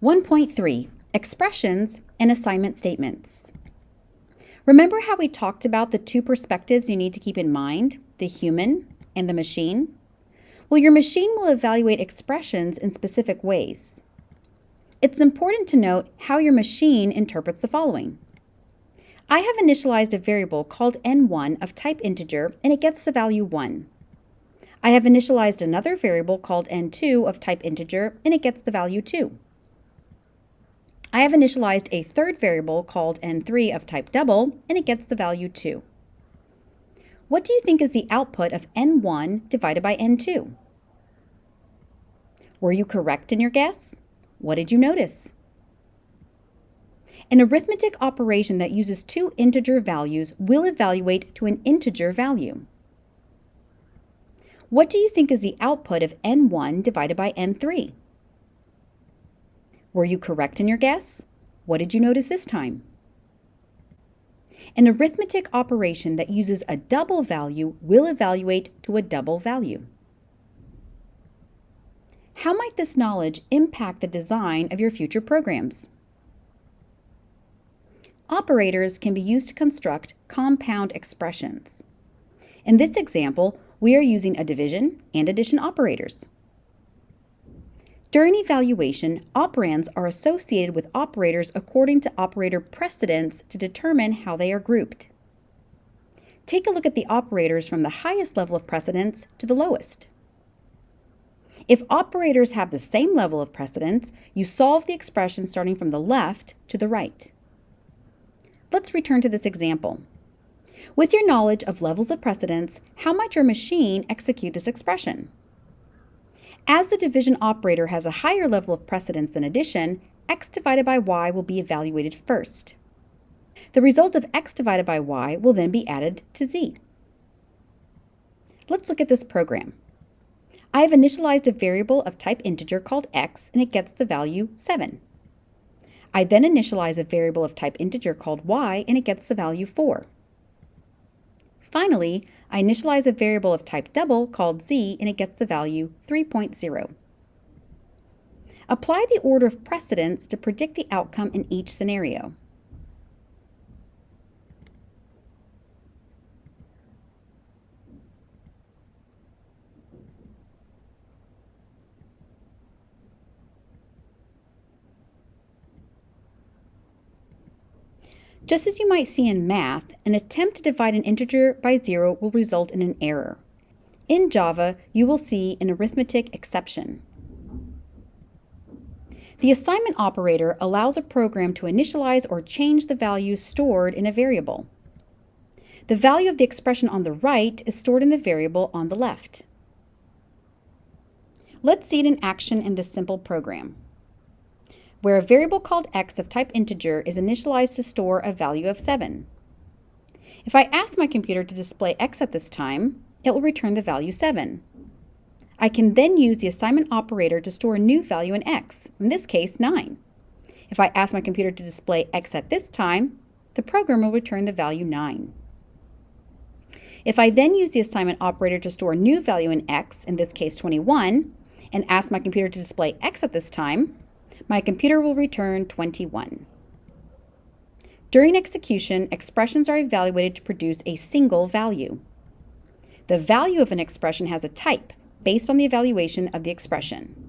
1.3 Expressions and Assignment Statements. Remember how we talked about the two perspectives you need to keep in mind, the human and the machine? Well, your machine will evaluate expressions in specific ways. It's important to note how your machine interprets the following. I have initialized a variable called n1 of type integer, and it gets the value 1. I have initialized another variable called n2 of type integer, and it gets the value 2. I have initialized a third variable called n3 of type double, and it gets the value 2. What do you think is the output of n1 divided by n2? Were you correct in your guess? What did you notice? An arithmetic operation that uses two integer values will evaluate to an integer value. What do you think is the output of n1 divided by n3? Were you correct in your guess? What did you notice this time? An arithmetic operation that uses a double value will evaluate to a double value. How might this knowledge impact the design of your future programs? Operators can be used to construct compound expressions. In this example, we are using a division and addition operators. During evaluation, operands are associated with operators according to operator precedence to determine how they are grouped. Take a look at the operators from the highest level of precedence to the lowest. If operators have the same level of precedence, you solve the expression starting from the left to the right. Let's return to this example. With your knowledge of levels of precedence, how might your machine execute this expression? As the division operator has a higher level of precedence than addition, x divided by y will be evaluated first. The result of x divided by y will then be added to z. Let's look at this program. I have initialized a variable of type integer called x, and it gets the value 7. I then initialize a variable of type integer called y, and it gets the value 4. Finally, I initialize a variable of type double called z, and it gets the value 3.0. Apply the order of precedence to predict the outcome in each scenario. Just as you might see in math, an attempt to divide an integer by 0 will result in an error. In Java, you will see an arithmetic exception. The assignment operator allows a program to initialize or change the value stored in a variable. The value of the expression on the right is stored in the variable on the left. Let's see it in action in this simple program, where a variable called x of type integer is initialized to store a value of 7. If I ask my computer to display x at this time, it will return the value 7. I can then use the assignment operator to store a new value in x, in this case 9. If I ask my computer to display x at this time, the program will return the value 9. If I then use the assignment operator to store a new value in x, in this case 21, and ask my computer to display x at this time, my computer will return 21. During execution, expressions are evaluated to produce a single value. The value of an expression has a type based on the evaluation of the expression.